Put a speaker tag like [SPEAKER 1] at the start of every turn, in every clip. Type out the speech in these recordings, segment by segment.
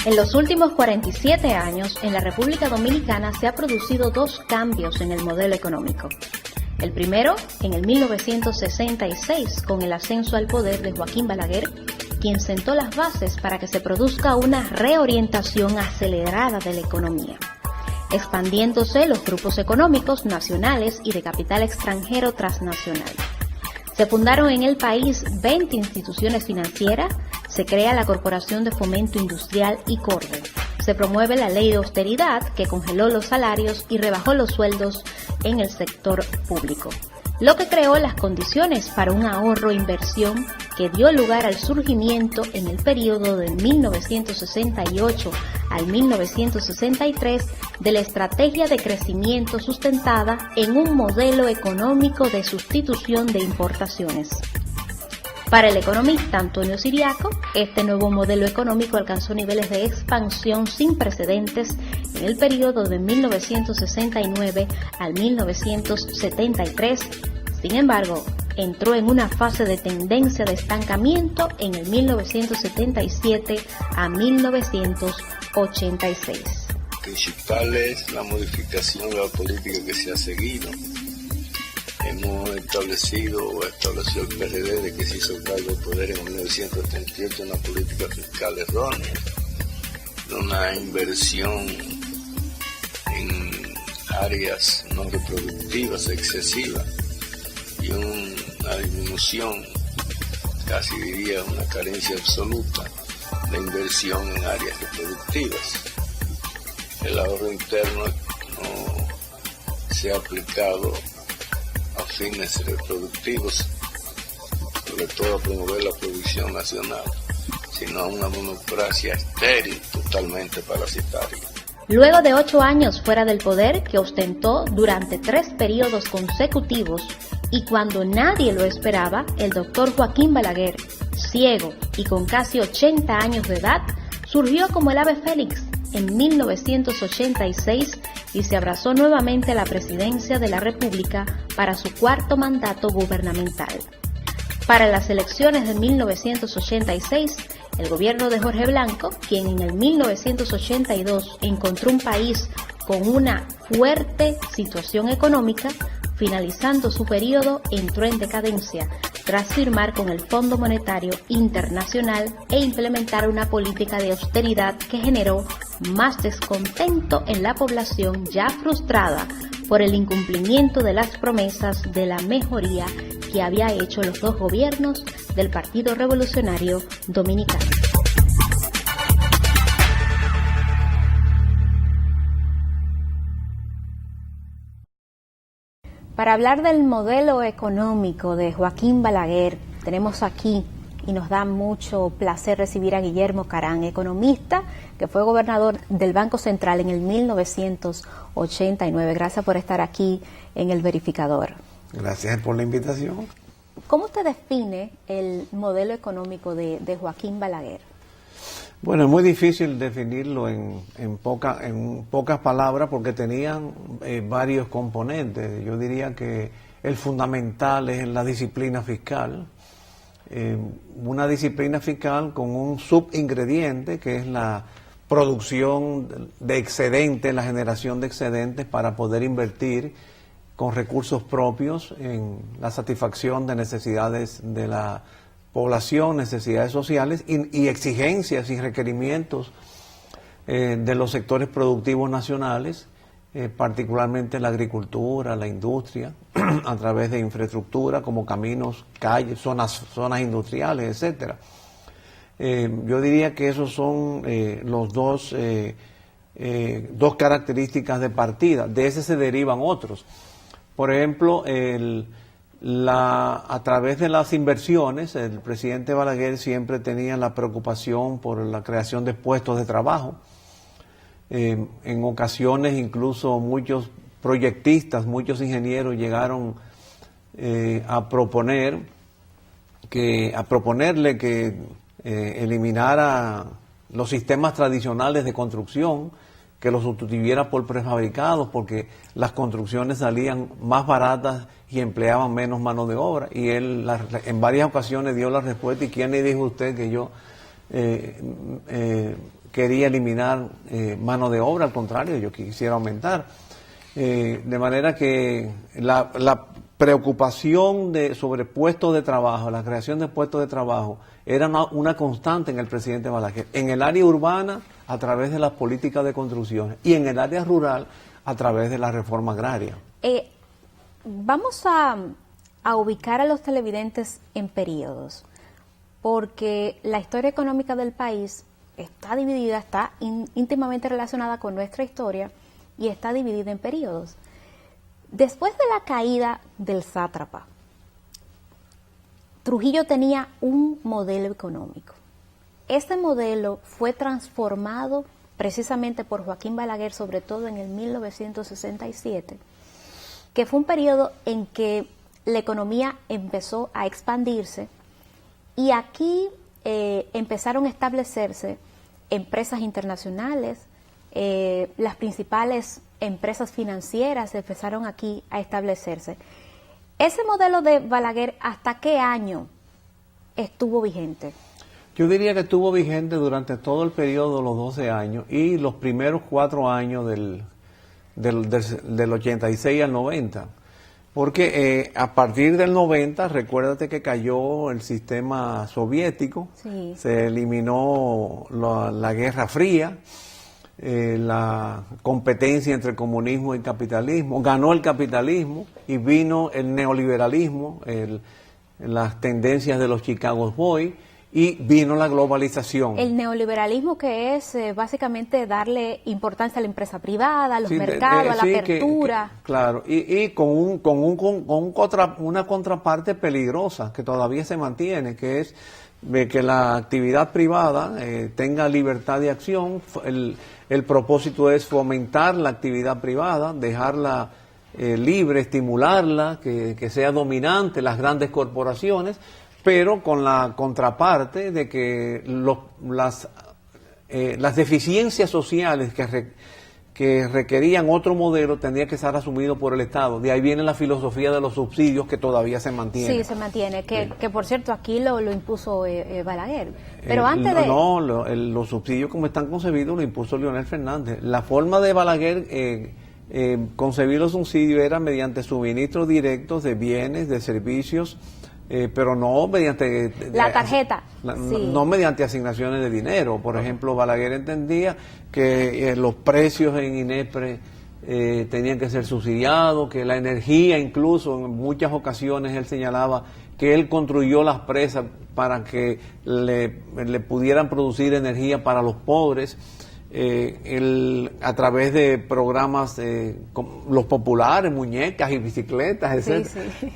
[SPEAKER 1] En los últimos 47 años, en la República Dominicana se ha producido dos cambios en el modelo económico. El primero, en el 1966, con el ascenso al poder de Joaquín Balaguer, quien sentó las bases para que se produzca una reorientación acelerada de la economía, expandiéndose los grupos económicos nacionales y de capital extranjero transnacional. Se fundaron en el país 20 instituciones financieras, se crea la Corporación de Fomento Industrial y Corde, se promueve la ley de austeridad que congeló los salarios y rebajó los sueldos en el sector público, lo que creó las condiciones para un ahorro e inversión que dio lugar al surgimiento en el periodo de 1968 al 1963 de la estrategia de crecimiento sustentada en un modelo económico de sustitución de importaciones. Para el economista Antonio Siriaco, este nuevo modelo económico alcanzó niveles de expansión sin precedentes en el periodo de 1969 al 1973. Sin embargo, entró en una fase de tendencia de estancamiento en el 1977 a 1986.
[SPEAKER 2] Principal es la modificación de la política que se ha seguido. Hemos estableció el PRD de que se hizo cargo del poder en 1978 una política fiscal errónea, una inversión en áreas no reproductivas excesiva y una disminución, casi diría una carencia absoluta, de inversión en áreas reproductivas. El ahorro interno no se ha aplicado a fines reproductivos, sobre todo a promover la producción nacional, sino a una monocracia estéril, totalmente parasitaria.
[SPEAKER 1] Luego de 8 años fuera del poder, que ostentó durante 3 periodos consecutivos, y cuando nadie lo esperaba, el doctor Joaquín Balaguer, ciego y con casi 80 años de edad, surgió como el ave fénix en 1986 y se abrazó nuevamente a la presidencia de la República para su 4º mandato gubernamental. Para las elecciones de 1986, el gobierno de Jorge Blanco, quien en el 1982 encontró un país con una fuerte situación económica, finalizando su periodo, entró en decadencia tras firmar con el Fondo Monetario Internacional e implementar una política de austeridad que generó más descontento en la población ya frustrada por el incumplimiento de las promesas de la mejoría que había hecho los dos gobiernos del Partido Revolucionario Dominicano. Para hablar del modelo económico de Joaquín Balaguer, tenemos aquí y nos da mucho placer recibir a Guillermo Carán, economista que fue gobernador del Banco Central en el 1989. Gracias por estar aquí en El Verificador.
[SPEAKER 3] Gracias por la invitación.
[SPEAKER 1] ¿Cómo usted define el modelo económico de Joaquín Balaguer?
[SPEAKER 3] Bueno, es muy difícil definirlo en pocas palabras porque tenían varios componentes. Yo diría que el fundamental es la disciplina fiscal. Una disciplina fiscal con un subingrediente que es la producción de excedentes, la generación de excedentes para poder invertir con recursos propios en la satisfacción de necesidades de la población, necesidades sociales y exigencias y requerimientos de los sectores productivos nacionales, particularmente la agricultura, la industria, a través de infraestructura como caminos, calles, zonas industriales, etcétera. Yo diría que esos son los dos características de partida. De ese se derivan otros. Por ejemplo, a través de las inversiones, el presidente Balaguer siempre tenía la preocupación por la creación de puestos de trabajo. En ocasiones incluso muchos proyectistas, muchos ingenieros llegaron a proponerle que eliminara los sistemas tradicionales de construcción, que los sustituyera por prefabricados, porque las construcciones salían más baratas y empleaban menos mano de obra. Y él en varias ocasiones dio la respuesta: ¿y quién le dijo a usted que quería eliminar mano de obra, al contrario, yo quisiera aumentar. De manera que la preocupación sobre puestos de trabajo, la creación de puestos de trabajo, era una constante en el presidente Balaguer. En el área urbana, a través de las políticas de construcción, y en el área rural, a través de la reforma agraria.
[SPEAKER 1] Vamos a ubicar a los televidentes en periodos, porque la historia económica del país está dividida, está íntimamente relacionada con nuestra historia y está dividida en periodos. Después de la caída del sátrapa, Trujillo tenía un modelo económico. Este modelo fue transformado precisamente por Joaquín Balaguer, sobre todo en el 1967, que fue un periodo en que la economía empezó a expandirse y aquí empezaron a establecerse empresas internacionales, las principales empresas financieras empezaron aquí a establecerse. Ese modelo de Balaguer, ¿hasta qué año estuvo vigente?
[SPEAKER 3] Yo diría que estuvo vigente durante todo el periodo de los 12 años y los primeros 4 años del 86 al 90. Porque a partir del 90, recuérdate que cayó el sistema soviético, sí. Se eliminó la Guerra Fría, la competencia entre comunismo y capitalismo, ganó el capitalismo y vino el neoliberalismo, las tendencias de los Chicago Boys, y vino la globalización.
[SPEAKER 1] El neoliberalismo, que es básicamente darle importancia a la empresa privada, a los mercados, a la apertura.
[SPEAKER 3] Claro, y con una contraparte peligrosa que todavía se mantiene, que es que la actividad privada tenga libertad de acción. El propósito es fomentar la actividad privada, dejarla libre, estimularla, que sea dominante las grandes corporaciones, pero con la contraparte de que las deficiencias sociales que requerían otro modelo tendría que estar asumido por el Estado. De ahí viene la filosofía de los subsidios, que todavía se mantiene.
[SPEAKER 1] Sí, se mantiene, que por cierto aquí lo impuso Balaguer. Pero antes de...
[SPEAKER 3] No, los subsidios como están concebidos lo impuso Leonel Fernández. La forma de Balaguer concebir los subsidios era mediante suministros directos de bienes, de servicios, pero no mediante
[SPEAKER 1] la tarjeta, sí.
[SPEAKER 3] No mediante asignaciones de dinero. Por ejemplo, Balaguer entendía que los precios en INEPRE tenían que ser subsidiados, que la energía, incluso en muchas ocasiones él señalaba que él construyó las presas para que le pudieran producir energía para los pobres. A través de programas los populares, muñecas y bicicletas, etc. Sí, sí.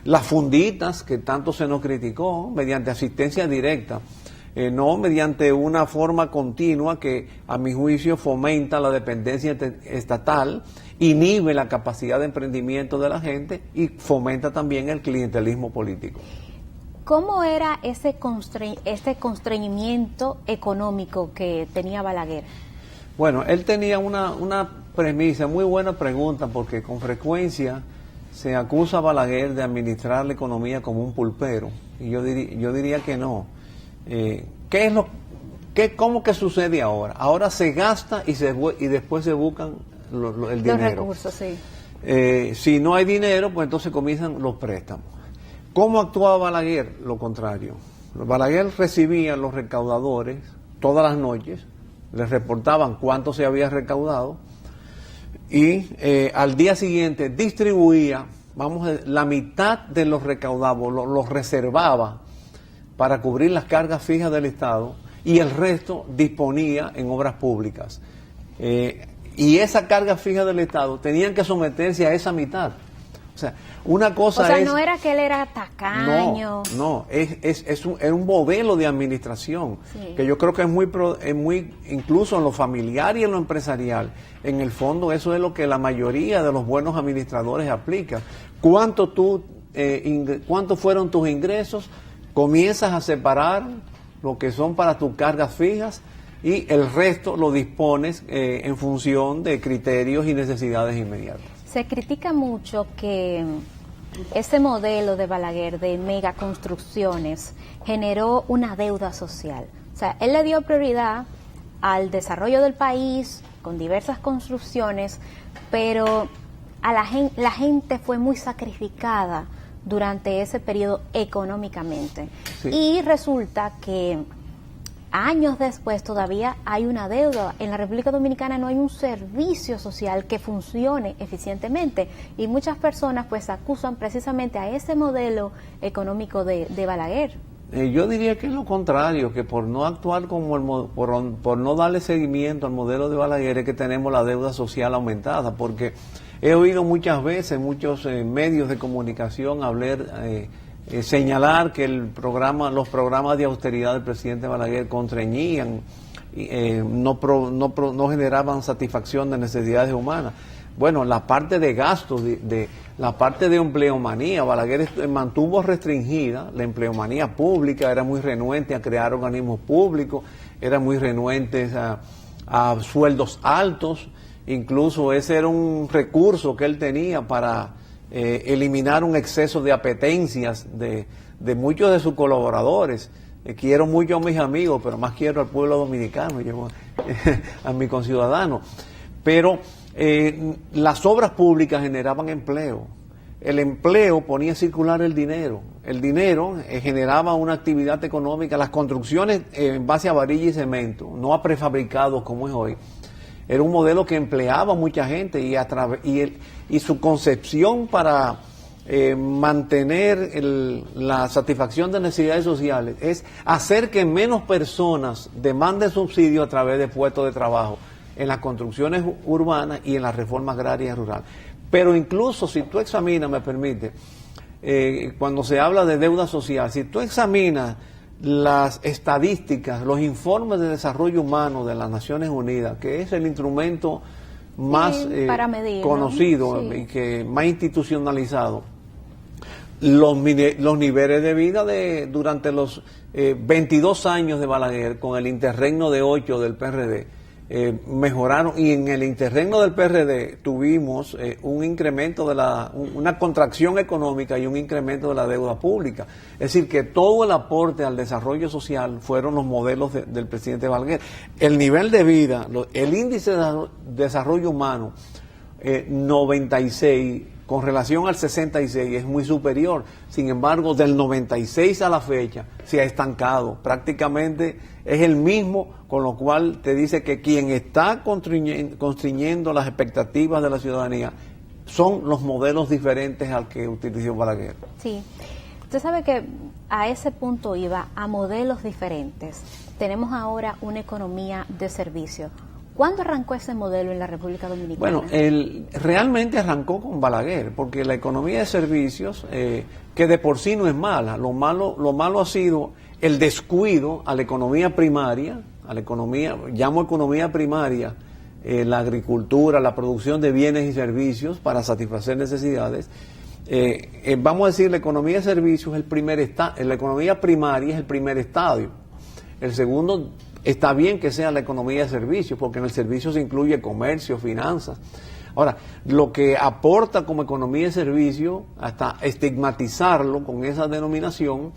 [SPEAKER 3] Las funditas, que tanto se nos criticó, mediante asistencia directa, no mediante una forma continua que a mi juicio fomenta la dependencia estatal, inhibe la capacidad de emprendimiento de la gente y fomenta también el clientelismo político.
[SPEAKER 1] ¿Cómo era ese constreñimiento económico que tenía Balaguer?
[SPEAKER 3] Bueno, él tenía una premisa, muy buena pregunta, porque con frecuencia se acusa a Balaguer de administrar la economía como un pulpero, y yo diría que no. ¿Cómo que sucede ahora? Ahora se gasta y después se buscan el dinero.
[SPEAKER 1] Los recursos, sí.
[SPEAKER 3] Si no hay dinero, pues entonces comienzan los préstamos. ¿Cómo actuaba Balaguer? Lo contrario. Balaguer recibía a los recaudadores todas las noches, les reportaban cuánto se había recaudado y al día siguiente distribuía, la mitad de los recaudados, los reservaba para cubrir las cargas fijas del Estado y el resto disponía en obras públicas. Y esa carga fija del Estado tenían que someterse a esa mitad. O sea, una cosa
[SPEAKER 1] no era que él era tacaño.
[SPEAKER 3] No, es un modelo de administración, sí, que yo creo que es muy, incluso en lo familiar y en lo empresarial, en el fondo eso es lo que la mayoría de los buenos administradores aplican. ¿Cuánto fueron tus ingresos? Comienzas a separar lo que son para tus cargas fijas y el resto lo dispones en función de criterios y necesidades inmediatas.
[SPEAKER 1] Se critica mucho que ese modelo de Balaguer de megaconstrucciones generó una deuda social. O sea, él le dio prioridad al desarrollo del país con diversas construcciones, pero la gente fue muy sacrificada durante ese periodo económicamente. Sí. Y resulta que años después todavía hay una deuda. En la República Dominicana no hay un servicio social que funcione eficientemente y muchas personas pues acusan precisamente a ese modelo económico de Balaguer.
[SPEAKER 3] Yo diría que es lo contrario, que por no actuar como por no darle seguimiento al modelo de Balaguer es que tenemos la deuda social aumentada, porque he oído muchas veces muchos medios de comunicación señalar que los programas de austeridad del presidente Balaguer constreñían, no generaban satisfacción de necesidades humanas. Bueno, la parte de gastos, la parte de empleomanía, Balaguer mantuvo restringida la empleomanía pública, era muy renuente a crear organismos públicos, era muy renuente a sueldos altos, incluso ese era un recurso que él tenía para eliminar un exceso de apetencias de muchos de sus colaboradores. Quiero mucho a mis amigos, pero más quiero al pueblo dominicano, a mi conciudadano. Pero las obras públicas generaban empleo. El empleo ponía a circular el dinero generaba una actividad económica. Las construcciones en base a varilla y cemento, no a prefabricados como es hoy, era un modelo que empleaba mucha gente y su concepción para mantener la satisfacción de necesidades sociales es hacer que menos personas demanden subsidio a través de puestos de trabajo en las construcciones urbanas y en la reforma agraria y rural. Pero incluso si tú examinas, me permite, cuando se habla de deuda social, si tú examinas las estadísticas, los informes de desarrollo humano de las Naciones Unidas, que es el instrumento más medir, conocido, ¿no? Sí. Y que más institucionalizado, los niveles de vida durante los 22 años de Balaguer con el interregno de 8 del PRD, mejoraron, y en el interregno del PRD tuvimos un incremento una contracción económica y un incremento de la deuda pública. Es decir, que todo el aporte al desarrollo social fueron los modelos del presidente Balaguer. El nivel de vida, el índice de desarrollo humano, 96 con relación al 66 es muy superior. Sin embargo, del 96 a la fecha se ha estancado. Prácticamente es el mismo, con lo cual te dice que quien está constriñendo las expectativas de la ciudadanía son los modelos diferentes al que utilizó Balaguer.
[SPEAKER 1] Sí. Usted sabe que a ese punto iba, a modelos diferentes. Tenemos ahora una economía de servicio. ¿Cuándo arrancó ese modelo en la República Dominicana?
[SPEAKER 3] Bueno, realmente arrancó con Balaguer, porque la economía de servicios, que de por sí no es mala, lo malo ha sido el descuido a la economía primaria, llamo economía primaria, la agricultura, la producción de bienes y servicios para satisfacer necesidades. Vamos a decir, la economía de servicios es el primer estadio, la economía primaria es el primer estadio. El segundo, está bien que sea la economía de servicios, porque en el servicio se incluye comercio, finanzas. Ahora, lo que aporta como economía de servicios, hasta estigmatizarlo con esa denominación,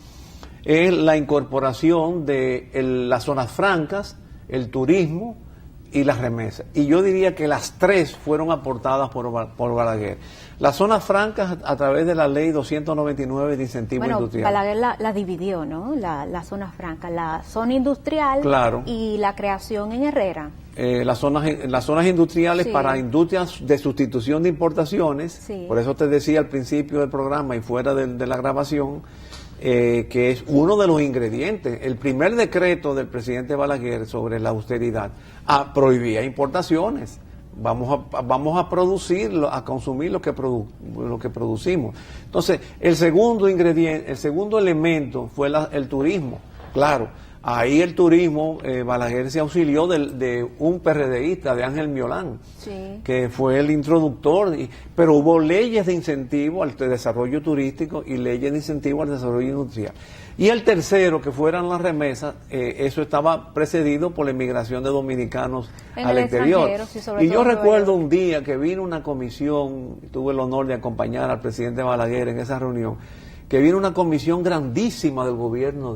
[SPEAKER 3] es la incorporación de las zonas francas, el turismo y las remesas. Y yo diría que las tres fueron aportadas por Balaguer. Las zonas francas a través de la ley 299 de incentivo industrial.
[SPEAKER 1] Balaguer la dividió, ¿no? La zona franca, la zona industrial,
[SPEAKER 3] claro,
[SPEAKER 1] y la creación en Herrera.
[SPEAKER 3] Las zonas industriales, sí, para industrias de sustitución de importaciones, sí. Por eso te decía al principio del programa y fuera de la grabación, que es uno de los ingredientes. El primer decreto del presidente Balaguer sobre la austeridad prohibía importaciones. Vamos a producirlo, a consumir lo que producimos. Entonces, el segundo ingrediente, el segundo elemento fue el turismo. Claro, ahí el turismo, Balaguer se auxilió de un PRDista, de Ángel Miolán, sí, que fue el introductor, pero hubo leyes de incentivo al desarrollo turístico y leyes de incentivo al desarrollo industrial. Y el tercero, que fueran las remesas, eso estaba precedido por la inmigración de dominicanos al exterior. Sí, y yo recuerdo un día que vino una comisión, tuve el honor de acompañar al presidente Balaguer en esa reunión, que vino una comisión grandísima del gobierno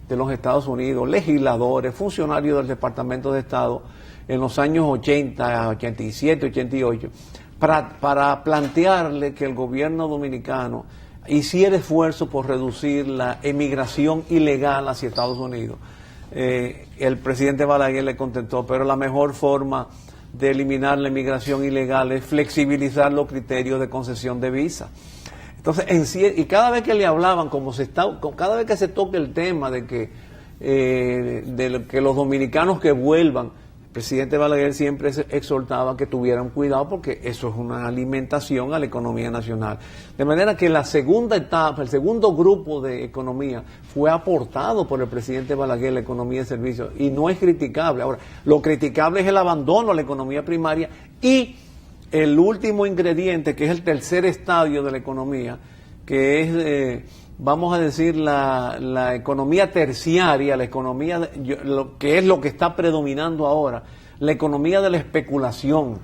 [SPEAKER 3] de los Estados Unidos, legisladores, funcionarios del Departamento de Estado en los años 80, 87, 88, para plantearle que el gobierno dominicano hiciera esfuerzo por reducir la emigración ilegal hacia Estados Unidos. El presidente Balaguer le contestó, pero la mejor forma de eliminar la emigración ilegal es flexibilizar los criterios de concesión de visa. Entonces, y cada vez que le hablaban, cada vez que se toque el tema de que los dominicanos que vuelvan, el presidente Balaguer siempre exhortaba que tuvieran cuidado porque eso es una alimentación a la economía nacional. De manera que la segunda etapa, el segundo grupo de economía fue aportado por el presidente Balaguer, la economía de servicios, y no es criticable. Ahora, lo criticable es el abandono a la economía primaria y el último ingrediente, que es el tercer estadio de la economía, que es, vamos a decir, la economía terciaria, la economía, que es lo que está predominando ahora, la economía de la especulación.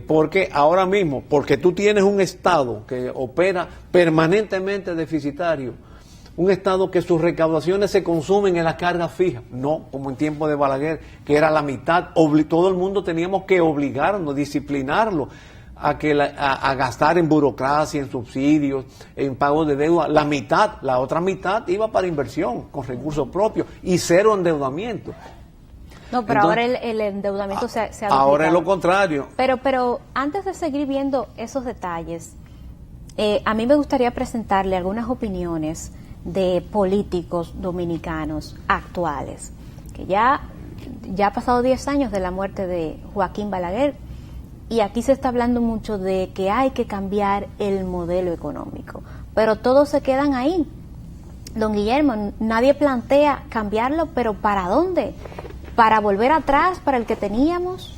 [SPEAKER 3] Porque ahora mismo, porque tú tienes un Estado que opera permanentemente deficitario, un Estado que sus recaudaciones se consumen en la carga fija, no como en tiempo de Balaguer, que era la mitad, todo el mundo teníamos que obligarnos, disciplinarlo a gastar en burocracia, en subsidios, en pagos de deuda. La otra mitad iba para inversión, con recursos propios y cero endeudamiento.
[SPEAKER 1] No, pero entonces, ahora el endeudamiento se ha duplicado.
[SPEAKER 3] Ahora es lo contrario.
[SPEAKER 1] Pero antes de seguir viendo esos detalles, a mí me gustaría presentarle algunas opiniones de políticos dominicanos actuales, que ya ha pasado 10 años de la muerte de Joaquín Balaguer, y aquí se está hablando mucho de que hay que cambiar el modelo económico, pero todos se quedan ahí. Don Guillermo, nadie plantea cambiarlo, pero ¿para dónde? ¿Para volver atrás, para el que teníamos?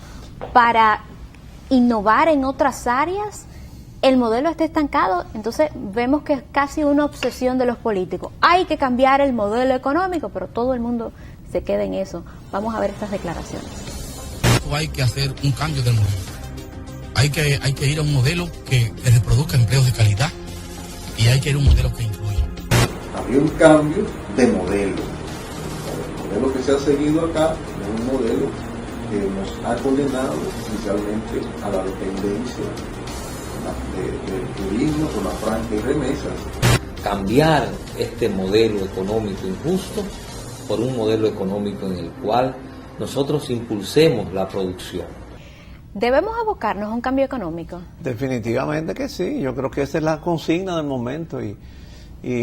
[SPEAKER 1] ¿Para innovar en otras áreas? El modelo está estancado, entonces vemos que es casi una obsesión de los políticos. Hay que cambiar el modelo económico, pero todo el mundo se queda en eso. Vamos a ver estas declaraciones.
[SPEAKER 4] Hay que hacer un cambio del modelo. Hay que ir a un modelo que reproduzca empleos de calidad y hay que ir a un modelo que incluya.
[SPEAKER 5] Había un cambio de modelo. El modelo que se ha seguido acá es un modelo que nos ha condenado esencialmente a la dependencia del turismo con la franca y remesas.
[SPEAKER 6] Cambiar este modelo económico injusto por un modelo económico en el cual nosotros impulsemos la producción.
[SPEAKER 1] ¿Debemos abocarnos a un cambio económico?
[SPEAKER 3] Definitivamente que sí, yo creo que esa es la consigna del momento y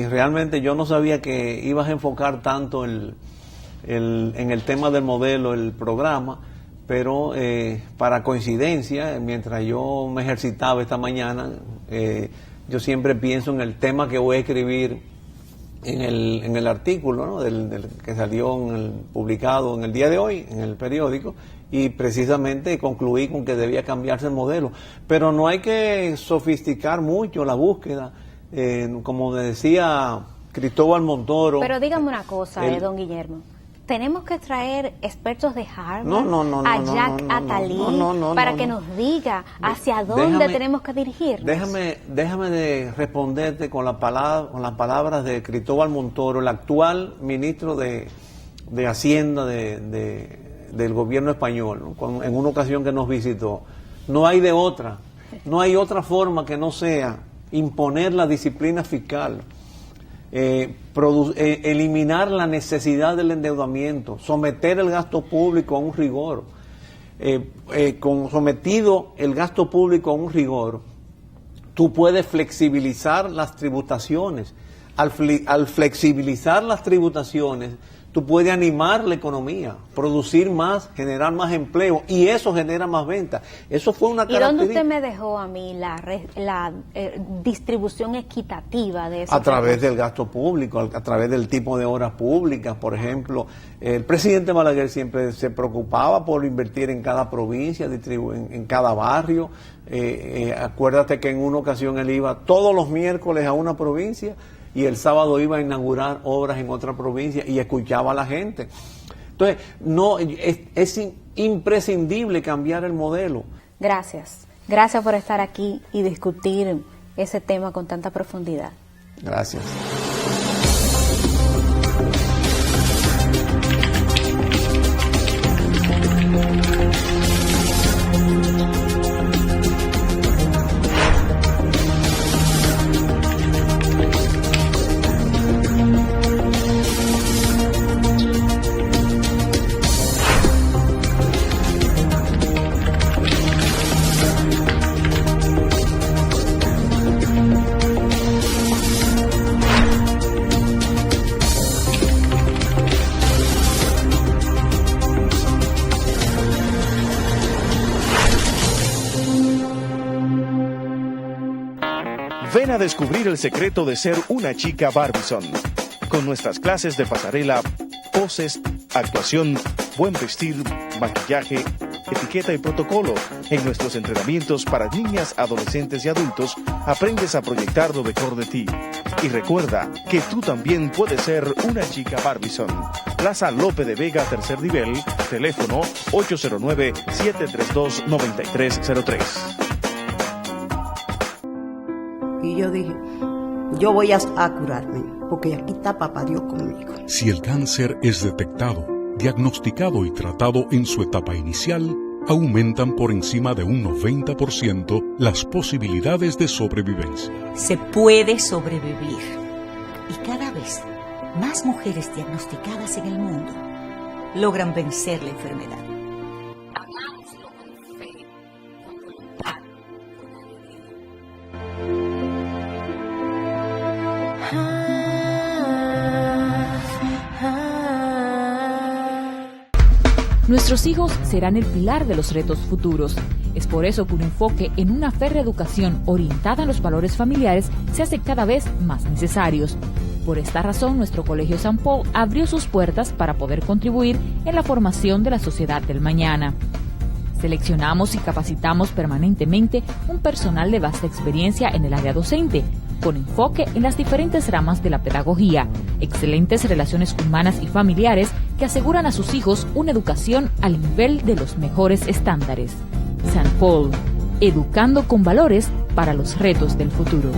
[SPEAKER 3] realmente yo no sabía que ibas a enfocar tanto en el tema del modelo, el programa, pero para coincidencia, mientras yo me ejercitaba esta mañana, yo siempre pienso en el tema que voy a escribir en el artículo, ¿no? del que salió publicado en el día de hoy en el periódico, y precisamente concluí con que debía cambiarse el modelo. Pero no hay que sofisticar mucho la búsqueda, como decía Cristóbal Montoro.
[SPEAKER 1] Pero dígame una cosa, don Guillermo. Tenemos que traer expertos de Harvard a Jack Attali para que nos diga hacia dónde tenemos que dirigirnos.
[SPEAKER 3] Déjame de responderte con las palabras de Cristóbal Montoro, el actual ministro de Hacienda del gobierno español, ¿no? En una ocasión que nos visitó. No hay otra forma que no sea imponer la disciplina fiscal, eliminar la necesidad del endeudamiento, someter el gasto público a un rigor. Sometido el gasto público a un rigor, tú puedes flexibilizar las tributaciones. Al flexibilizar las tributaciones, tú puedes animar la economía, producir más, generar más empleo, y eso genera más ventas. Eso fue una característica.
[SPEAKER 1] ¿Y dónde usted me dejó a mí la distribución equitativa de eso?
[SPEAKER 3] A través del gasto público, a través del tipo de horas públicas, por ejemplo. El presidente Balaguer siempre se preocupaba por invertir en cada provincia, en cada barrio. Acuérdate que en una ocasión él iba todos los miércoles a una provincia y el sábado iba a inaugurar obras en otra provincia y escuchaba a la gente. Entonces, es imprescindible cambiar el modelo.
[SPEAKER 1] Gracias por estar aquí y discutir ese tema con tanta profundidad.
[SPEAKER 3] Gracias.
[SPEAKER 7] Ven a descubrir el secreto de ser una chica Barbizon. Con nuestras clases de pasarela, poses, actuación, buen vestir, maquillaje, etiqueta y protocolo. En nuestros entrenamientos para niñas, adolescentes y adultos, aprendes a proyectar lo mejor de ti. Y recuerda que tú también puedes ser una chica Barbizon. Plaza Lope de Vega, tercer nivel, teléfono 809-732-9303.
[SPEAKER 8] Y yo dije, yo voy a curarme, porque aquí está papá Dios conmigo.
[SPEAKER 9] Si el cáncer es detectado, diagnosticado y tratado en su etapa inicial, aumentan por encima de un 90% las posibilidades de sobrevivencia.
[SPEAKER 10] Se puede sobrevivir. Y cada vez más mujeres diagnosticadas en el mundo logran vencer la enfermedad.
[SPEAKER 11] Nuestros hijos serán el pilar de los retos futuros. Es por eso que un enfoque en una férrea educación orientada a los valores familiares se hace cada vez más necesarios. Por esta razón, nuestro Colegio San Paul abrió sus puertas para poder contribuir en la formación de la sociedad del mañana. Seleccionamos y capacitamos permanentemente un personal de vasta experiencia en el área docente, con enfoque en las diferentes ramas de la pedagogía, excelentes relaciones humanas y familiares que aseguran a sus hijos una educación al nivel de los mejores estándares. San Paul, educando con valores para los retos del futuro.